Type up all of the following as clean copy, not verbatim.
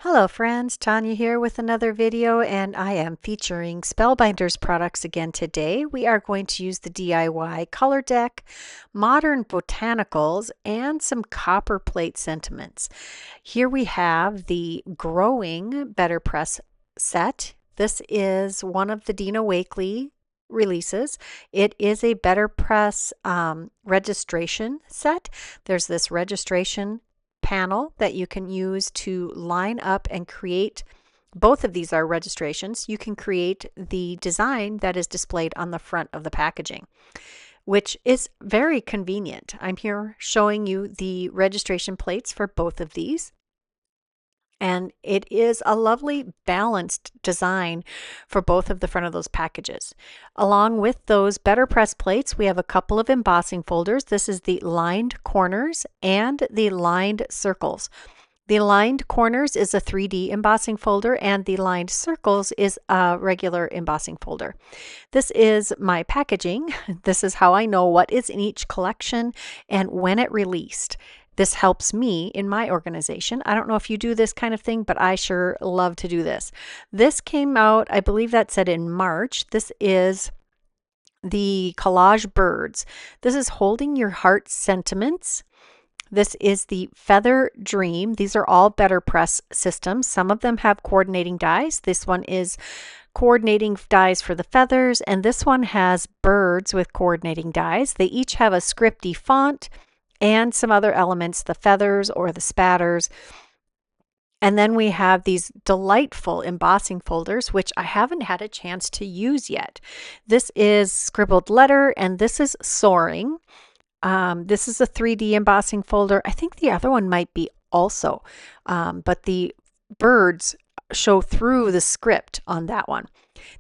Hello friends, Tanya here with another video, and I am featuring Spellbinders products again today. We are going to use the DIY color deck, modern botanicals, and some Copperplate sentiments. Here we have the growing Better Press set. This is one of the Dina Wakley releases. It is a Better Press registration set. There's this registration panel that you can use to line up and create. Both of these are registrations. You can create the design that is displayed on the front of the packaging, which is very convenient. I'm here showing you the registration plates for both of these. And it is a lovely balanced design for both of the front of those packages. Along with those Better Press plates, we have a couple of embossing folders. This is the lined corners and the lined circles. The lined corners is a 3D embossing folder, and the lined circles is a regular embossing folder. This is my packaging. This is how I know what is in each collection and when it released. This helps me in my organization. I don't know if you do this kind of thing, but I sure love to do this. This came out, I believe that said in March. This is the collage birds. This is holding your heart sentiments. This is the Feather Dream. These are all Better Press systems. Some of them have coordinating dies. This one is coordinating dies for the feathers, and this one has birds with coordinating dies. They each have a scripty font and some other elements, the feathers or the spatters. And then we have these delightful embossing folders, which I haven't had a chance to use yet. This is Scribbled Letter, and this is Soaring. This is a 3D embossing folder. I think the other one might be also, but the birds show through the script on that one.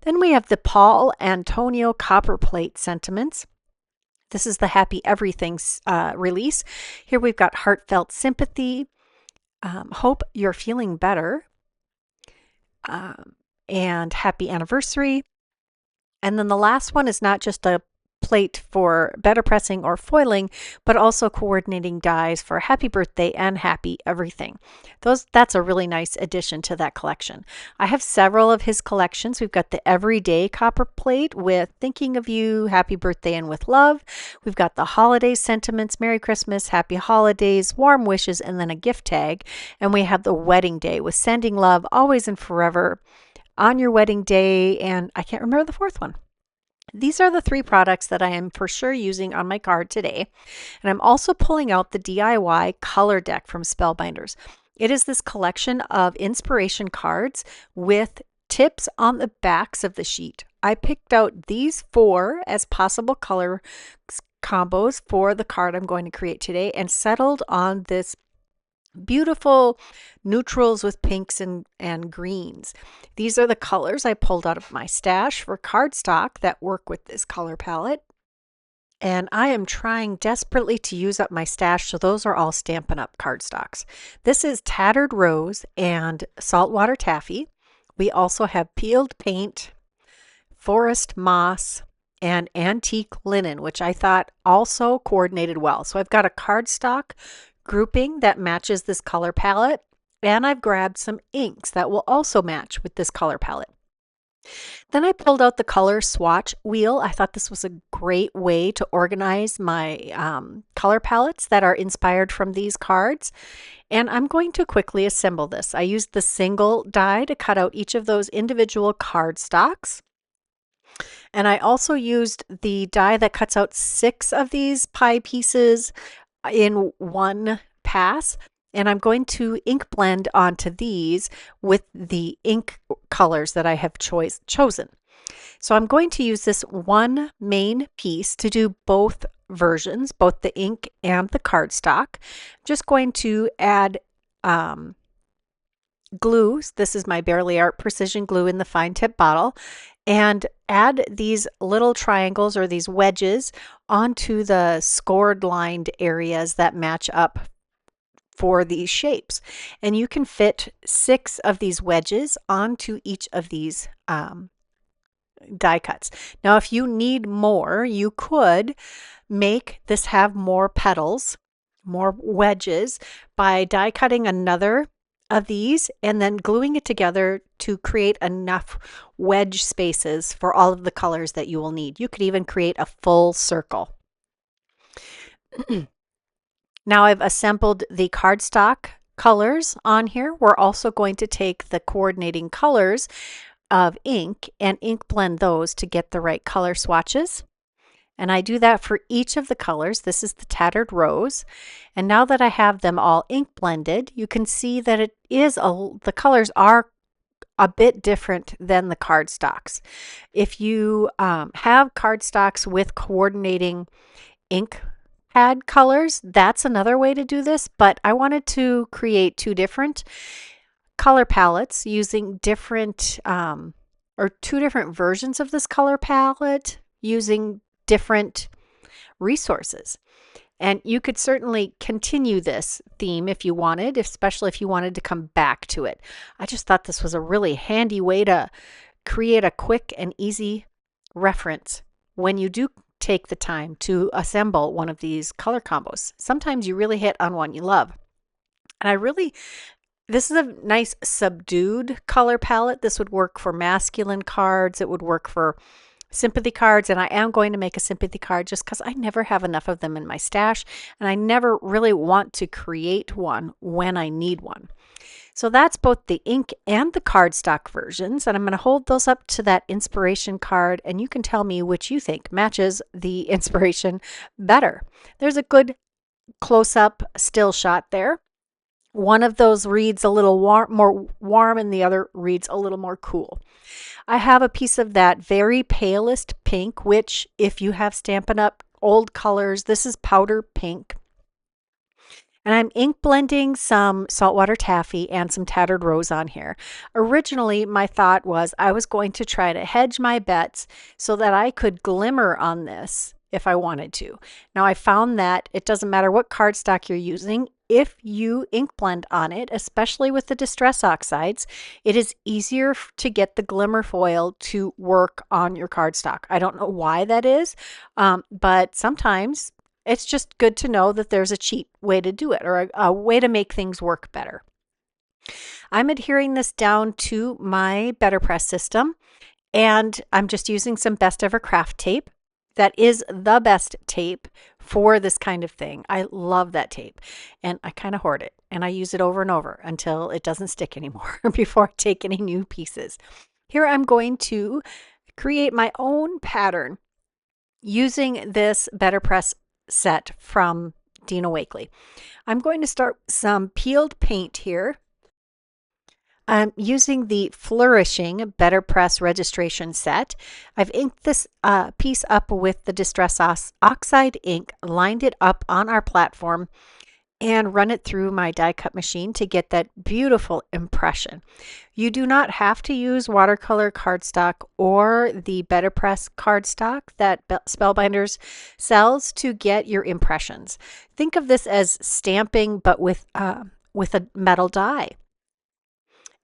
Then we have the Paul Antonio Copperplate sentiments. This is the Happy Everything's release. Here we've got Heartfelt Sympathy, Hope You're Feeling Better, and Happy Anniversary. And then the last one is not just a plate for better pressing or foiling, but also coordinating dies for Happy Birthday and Happy Everything. That's a really nice addition to that collection. I have several of his collections. We've got the Everyday Copper Plate with Thinking of You, Happy Birthday and with Love. We've got the Holiday Sentiments, Merry Christmas, Happy Holidays, Warm Wishes, and then a gift tag. And we have the Wedding Day with Sending Love Always and Forever on your wedding day, and I can't remember the fourth one. These are the three products that I am for sure using on my card today. And I'm also pulling out the DIY color deck from Spellbinders. It is this collection of inspiration cards with tips on the backs of the sheet. I picked out these 4 as possible color combos for the card I'm going to create today and settled on this beautiful neutrals with pinks and greens. These are the colors I pulled out of my stash for cardstock that work with this color palette. And I am trying desperately to use up my stash, so those are all Stampin' Up! Cardstocks. This is Tattered Rose and Saltwater Taffy. We also have Peeled Paint, Forest Moss, and Antique Linen, which I thought also coordinated well. So I've got a cardstock grouping that matches this color palette, and I've grabbed some inks that will also match with this color palette. Then I pulled out the color swatch wheel. I thought this was a great way to organize my color palettes that are inspired from these cards, and I'm going to quickly assemble this. I used the single die to cut out each of those individual cardstocks. And I also used the die that cuts out 6 of these pie pieces in one pass, and I'm going to ink blend onto these with the ink colors that I have chosen. So I'm going to use this one main piece to do both versions, both the ink and the cardstock. I'm just going to add glue. This is my Barely Art Precision Glue in the fine tip bottle, and add these little triangles or these wedges onto the scored lined areas that match up for these shapes. And you can fit 6 of these wedges onto each of these die cuts. Now, if you need more, you could make this have more petals, more wedges, by die cutting another of these and then gluing it together to create enough wedge spaces for all of the colors that you will need. You could even create a full circle. Now I've assembled the cardstock colors on here. We're also going to take the coordinating colors of ink and ink blend those to get the right color swatches. And I do that for each of the colors. This is the Tattered Rose. And now that I have them all ink blended, you can see that the colors are a bit different than the cardstocks. If you have cardstocks with coordinating ink pad colors, that's another way to do this, but I wanted to create two different color palettes using different or two different versions of this color palette using different resources. And you could certainly continue this theme if you wanted, especially if you wanted to come back to it. I just thought this was a really handy way to create a quick and easy reference when you do take the time to assemble one of these color combos. Sometimes you really hit on one you love. And this is a nice subdued color palette. This would work for masculine cards. It would work for sympathy cards, and I am going to make a sympathy card just because I never have enough of them in my stash, and I never really want to create one when I need one. So that's both the ink and the cardstock versions, and I'm going to hold those up to that inspiration card, and you can tell me which you think matches the inspiration better. There's a good close-up still shot there. One of those reads a little more warm, and the other reads a little more cool. I have a piece of that very palest pink, which if you have Stampin' Up! Old colors, this is powder pink. And I'm ink blending some saltwater taffy and some Tattered Rose on here. Originally, my thought was I was going to try to hedge my bets so that I could glimmer on this if I wanted to. Now I found that it doesn't matter what cardstock you're using. If you ink blend on it, especially with the Distress Oxides, it is easier to get the glimmer foil to work on your cardstock. I don't know why that is, but sometimes it's just good to know that there's a cheat way to do it or a way to make things work better. I'm adhering this down to my Better Press system, and I'm just using some Best Ever Craft tape. That is the best tape for this kind of thing. I love that tape, and I kind of hoard it, and I use it over and over until it doesn't stick anymore before I take any new pieces. Here I'm going to create my own pattern using this Better Press set from Dina Wakley. I'm going to start some peeled paint here. I'm using the Flourishing Better Press registration set. I've inked this piece up with the Distress Oxide ink, lined it up on our platform, and run it through my die cut machine to get that beautiful impression. You do not have to use watercolor cardstock or the Better Press cardstock that Spellbinders sells to get your impressions. Think of this as stamping, but with a metal die.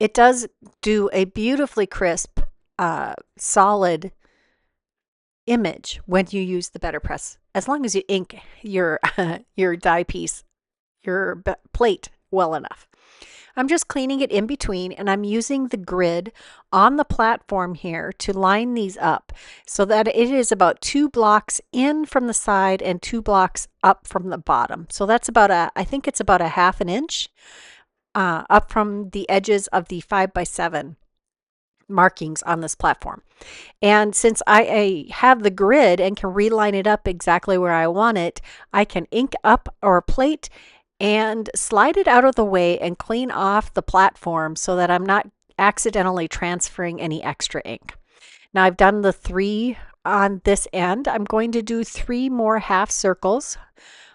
It does do a beautifully crisp, solid image when you use the Better Press, as long as you ink your your die piece, your plate well enough. I'm just cleaning it in between, and I'm using the grid on the platform here to line these up so that it is about 2 blocks in from the side and 2 blocks up from the bottom. So that's about I think it's about a ½ an inch up from the edges of the 5x7 markings on this platform. And since I have the grid and can reline it up exactly where I want it, I can ink up our plate and slide it out of the way and clean off the platform so that I'm not accidentally transferring any extra ink. Now I've done the 3 on this end. I'm going to do 3 more half circles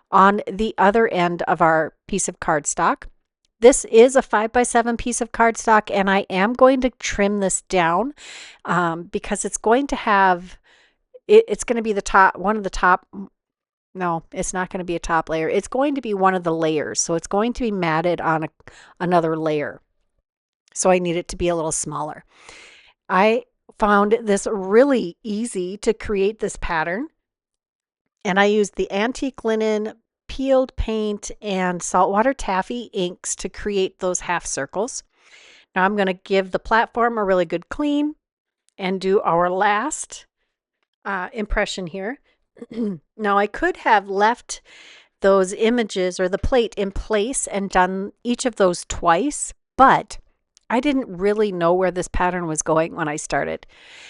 on the other end of our piece of cardstock. This is a 5x7 piece of cardstock, and I am going to trim this down because it's going to have, it's going to be the top, one of the top, no, it's not going to be a top layer. It's going to be one of the layers. So it's going to be matted on another layer. So I need it to be a little smaller. I found this really easy to create this pattern. And I used the antique linen peeled paint and saltwater taffy inks to create those half circles. Now I'm going to give the platform a really good clean and do our last impression here. Now I could have left those images or the plate in place and done each of those twice, but I didn't really know where this pattern was going when I started.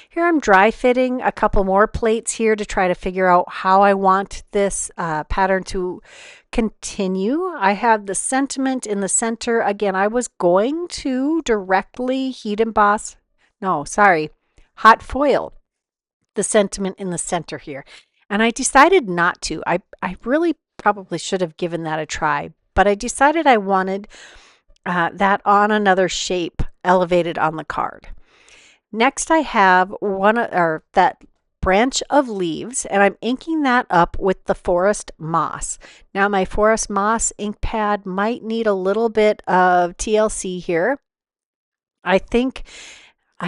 Here I'm dry fitting a couple more plates here to try to figure out how I want this pattern to continue. I have the sentiment in the center. Again, I was going to directly hot foil the sentiment in the center here. And I decided not to. I really probably should have given that a try, but I decided I wanted that on another shape elevated on the card. Next I have that branch of leaves, and I'm inking that up with the forest moss. Now my forest moss ink pad might need a little bit of TLC here. I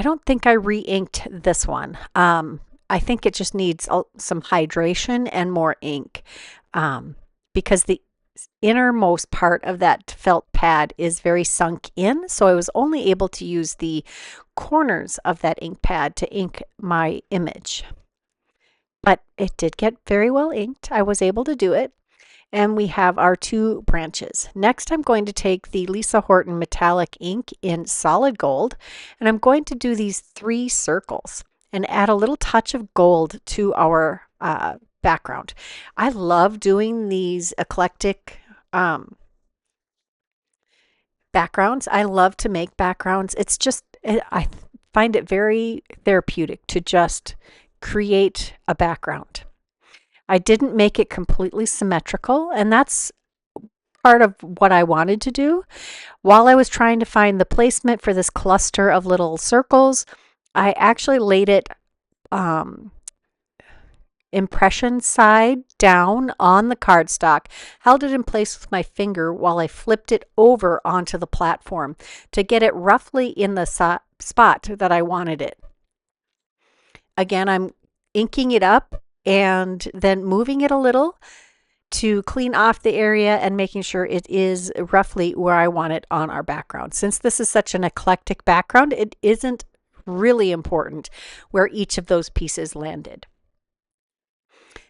don't think I re-inked this one. I think it just needs some hydration and more ink because the innermost part of that felt pad is very sunk in. So I was only able to use the corners of that ink pad to ink my image. But it did get very well inked. I was able to do it. And we have our two branches. Next, I'm going to take the Lisa Horton metallic ink in solid gold, and I'm going to do these 3 circles and add a little touch of gold to our background. I love doing these eclectic backgrounds. I love to make backgrounds. I find it very therapeutic to just create a background. I didn't make it completely symmetrical, and that's part of what I wanted to do. While I was trying to find the placement for this cluster of little circles, I actually laid it impression side down on the cardstock, held it in place with my finger while I flipped it over onto the platform to get it roughly in the spot that I wanted it. Again, I'm inking it up and then moving it a little to clean off the area and making sure it is roughly where I want it on our background. Since this is such an eclectic background, it isn't really important where each of those pieces landed.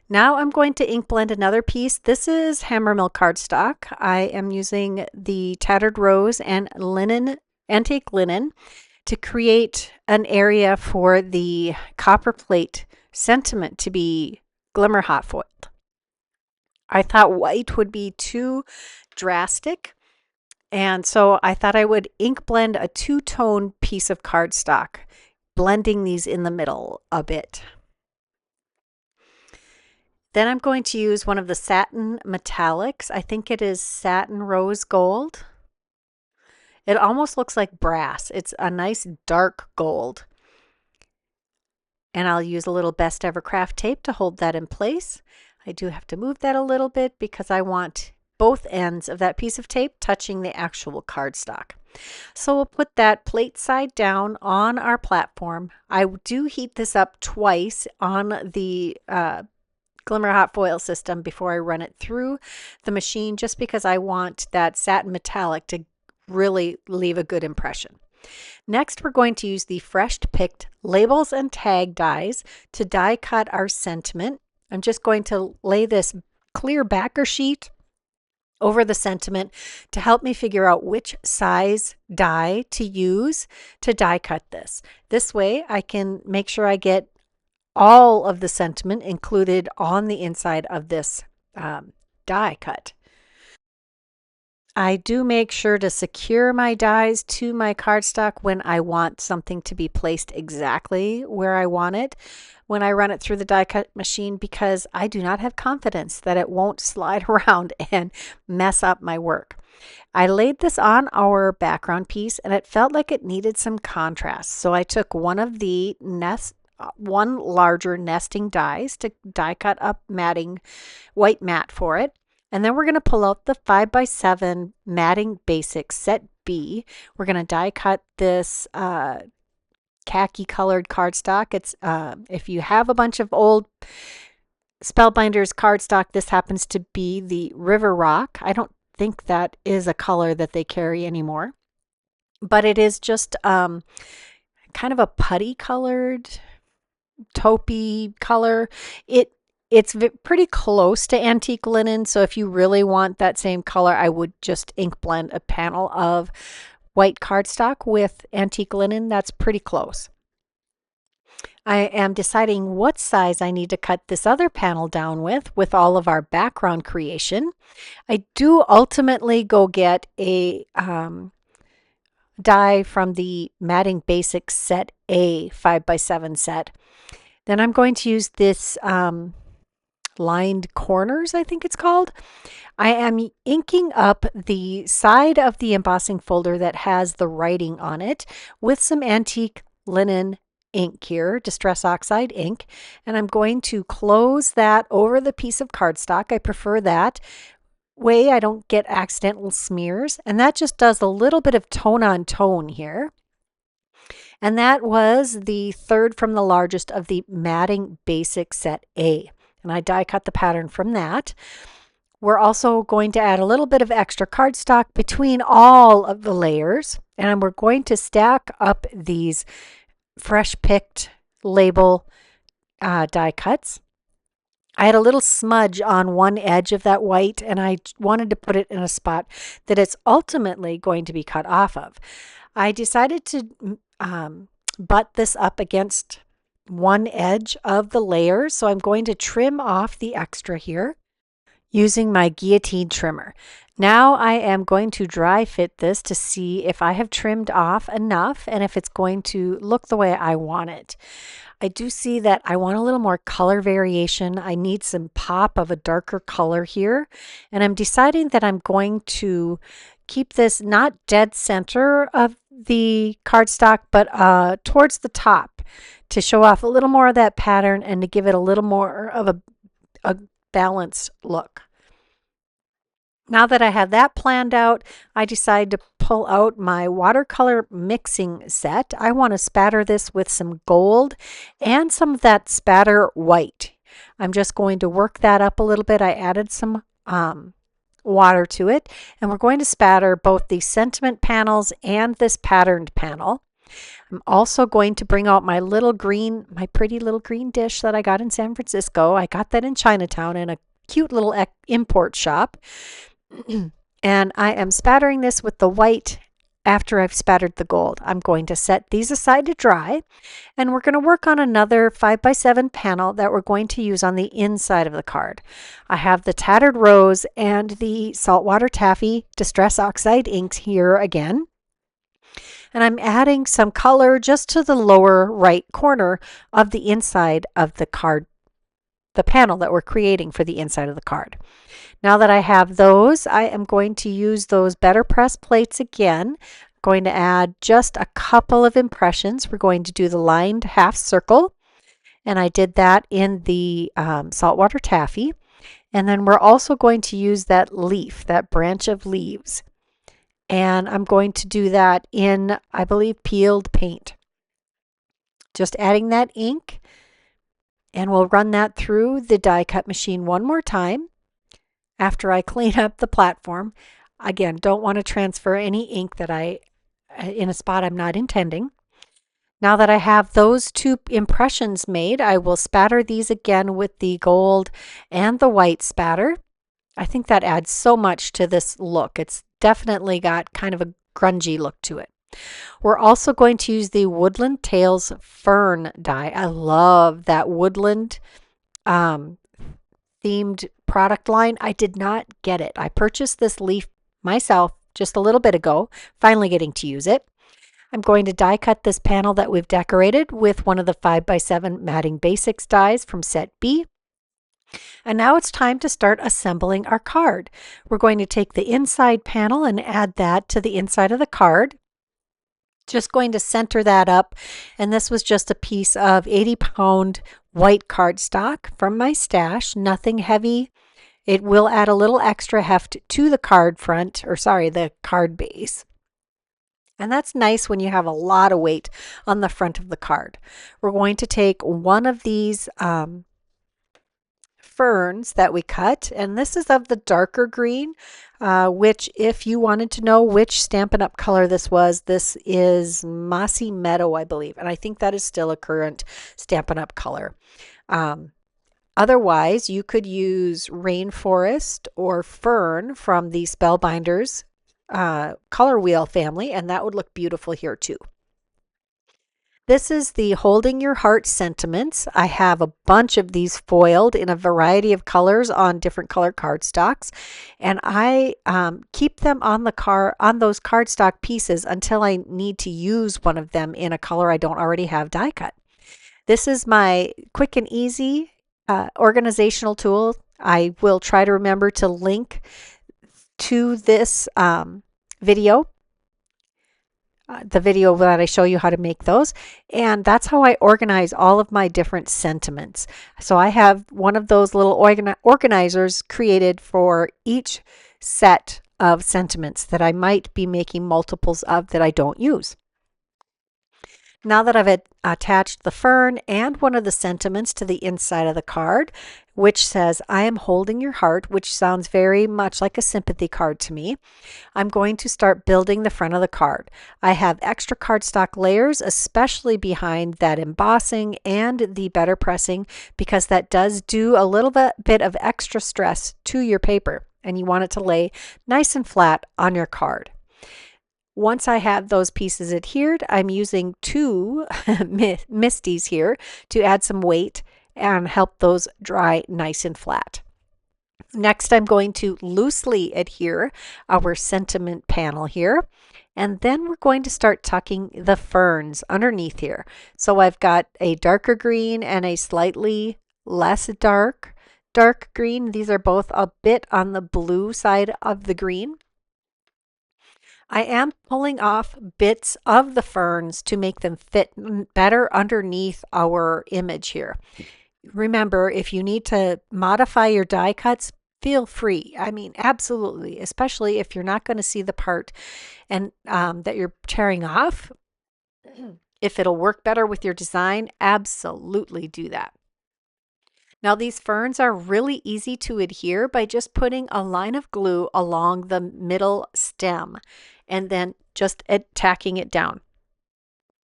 Now I'm going to ink blend another piece. This is Hammermill cardstock. I am using the Tattered Rose and antique linen to create an area for the Copperplate sentiment to be glimmer hot foiled. I thought white would be too drastic, and so I thought I would ink blend a 2-tone piece of cardstock, blending these in the middle a bit. Then I'm going to use one of the satin metallics. I think it is satin rose gold. It almost looks like brass. It's a nice dark gold. And I'll use a little Best Ever Craft tape to hold that in place. I do have to move that a little bit because I want both ends of that piece of tape touching the actual cardstock. So we'll put that plate side down on our platform. I do heat this up twice on the Glimmer Hot Foil system before I run it through the machine, just because I want that satin metallic to really leave a good impression. Next, we're going to use the fresh picked labels and tag dies to die cut our sentiment. I'm just going to lay this clear backer sheet over the sentiment to help me figure out which size die to use to die cut this. This way I can make sure I get all of the sentiment included on the inside of this die cut. I do make sure to secure my dies to my cardstock when I want something to be placed exactly where I want it when I run it through the die cut machine, because I do not have confidence that it won't slide around and mess up my work. I laid this on our background piece and it felt like it needed some contrast. So I took one of the one larger nesting dies to die cut up white mat for it. And then we're going to pull out the 5x7 matting basic set B. We're going to die cut this khaki colored cardstock. It's if you have a bunch of old Spellbinders cardstock. This happens to be the River Rock. I don't think that is a color that they carry anymore, but it is just kind of a putty colored, taupey color. It's pretty close to antique linen, so if you really want that same color, I would just ink blend a panel of white cardstock with antique linen. That's pretty close. I am deciding what size I need to cut this other panel down with all of our background creation. I do ultimately go get a die from the Matting Basics Set A 5x7 set. Then I'm going to use this lined corners, I think it's called. I am inking up the side of the embossing folder that has the writing on it with some antique linen ink here, Distress Oxide ink, and I'm going to close that over the piece of cardstock. I prefer that way I don't get accidental smears, and that just does a little bit of tone on tone here. And that was the third from the largest of the Matting Basic Set A, and I die cut the pattern from that. We're also going to add a little bit of extra cardstock between all of the layers, and we're going to stack up these fresh picked label die cuts. I had a little smudge on one edge of that white, and I wanted to put it in a spot that it's ultimately going to be cut off of. I decided to butt this up against one edge of the layers, so I'm going to trim off the extra here using my guillotine trimmer. Now I am going to dry fit this to see if I have trimmed off enough and if it's going to look the way I want it. I do see that I want a little more color variation. I need some pop of a darker color here, and I'm deciding that I'm going to keep this not dead center of the cardstock, but towards the top to show off a little more of that pattern and to give it a little more of a balanced look. Now that I have that planned out, I decide to pull out my watercolor mixing set. I want to spatter this with some gold and some of that spatter white. I'm just going to work that up a little bit. I added some water to it, and we're going to spatter both the sentiment panels and this patterned panel. I'm also going to bring out my pretty little green dish that I got in San Francisco. I got that in Chinatown in a cute little import shop. And I am spattering this with the white after I've spattered the gold. I'm going to set these aside to dry, and we're going to work on another 5x7 panel that we're going to use on the inside of the card. I have the Tattered Rose and the Saltwater Taffy Distress Oxide inks here again. And I'm adding some color just to the lower right corner of the inside of the card, the panel that we're creating for the inside of the card. Now that I have those, I am going to use those Better Press plates again. I'm going to add just a couple of impressions. We're going to do the lined half circle, and I did that in the Saltwater Taffy. And then we're also going to use that leaf, that branch of leaves. And I'm going to do that in, I believe, peeled paint. Just adding that ink, and we'll run that through the die cut machine one more time after I clean up the platform. Again, don't want to transfer any ink that in a spot I'm not intending. Now that I have those two impressions made, I will spatter these again with the gold and the white spatter. I think that adds so much to this look. It's definitely got kind of a grungy look to it. We're also going to use the Woodland Tales Fern die. I love that woodland themed product line. I did not get it. I purchased this leaf myself just a little bit ago, finally getting to use it. I'm going to die cut this panel that we've decorated with one of the 5x7 Matting Basics dies from set B. And now it's time to start assembling our card. We're going to take the inside panel and add that to the inside of the card. Just going to center that up, and this was just a piece of 80-pound white cardstock from my stash, nothing heavy. It will add a little extra heft to the card front, the card base. And that's nice when you have a lot of weight on the front of the card. We're going to take one of these ferns that we cut, and this is of the darker green, which if you wanted to know which Stampin' Up! Color this is Mossy Meadow, I believe, and I think that is still a current Stampin' Up! Color. Otherwise, you could use Rainforest or Fern from the Spellbinders color wheel family, and that would look beautiful here too. This is the Holding Your Heart Sentiments. I have a bunch of these foiled in a variety of colors on different color cardstocks, and I keep them on those cardstock pieces until I need to use one of them in a color I don't already have die cut. This is my quick and easy organizational tool. I will try to remember to link to this video, the video that I show you how to make those, and that's how I organize all of my different sentiments. So I have one of those little organizers created for each set of sentiments that I might be making multiples of that I don't use. Now that I've attached the fern and one of the sentiments to the inside of the card, which says, I am holding your heart, which sounds very much like a sympathy card to me, I'm going to start building the front of the card. I have extra cardstock layers, especially behind that embossing and the better pressing, because that does do a little bit of extra stress to your paper, and you want it to lay nice and flat on your card. Once I have those pieces adhered, I'm using two Misties here to add some weight and help those dry nice and flat. Next, I'm going to loosely adhere our sentiment panel here, and then we're going to start tucking the ferns underneath here. So I've got a darker green and a slightly less dark green. These are both a bit on the blue side of the green. I am pulling off bits of the ferns to make them fit better underneath our image here. Remember, if you need to modify your die cuts, feel free. I mean, absolutely, especially if you're not going to see the part and that you're tearing off. If it'll work better with your design, absolutely do that. Now these ferns are really easy to adhere by just putting a line of glue along the middle stem and then just tacking it down.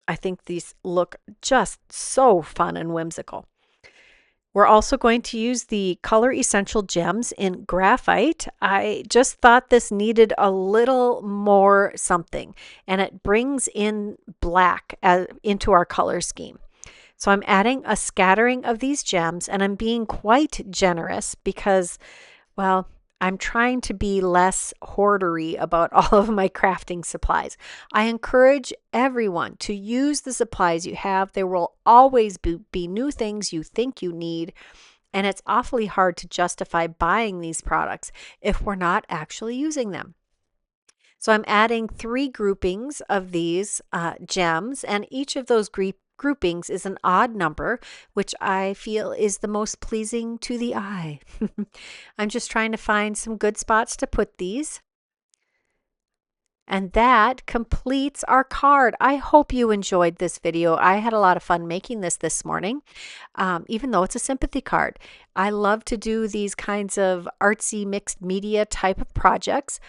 I think these look just so fun and whimsical. We're also going to use the Color Essential Gems in graphite. I just thought this needed a little more something, and it brings in black into our color scheme. So I'm adding a scattering of these gems, and I'm being quite generous because, well, I'm trying to be less hoardery about all of my crafting supplies. I encourage everyone to use the supplies you have. There will always be new things you think you need, and it's awfully hard to justify buying these products if we're not actually using them. So I'm adding 3 groupings of these gems, and each of those groupings is an odd number, which I feel is the most pleasing to the eye. I'm just trying to find some good spots to put these. And that completes our card. I hope you enjoyed this video. I had a lot of fun making this morning, even though it's a sympathy card. I love to do these kinds of artsy mixed media type of projects.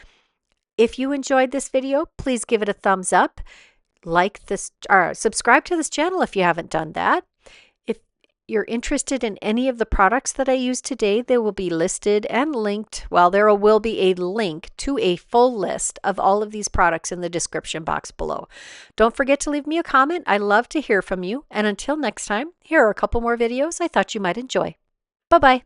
If you enjoyed this video, please give it a thumbs up. Like this, or subscribe to this channel if you haven't done that. If you're interested in any of the products that I used today, they will be listed and linked. Well, there will be a link to a full list of all of these products in the description box below. Don't forget to leave me a comment. I love to hear from you. And until next time, here are a couple more videos I thought you might enjoy. Bye-bye.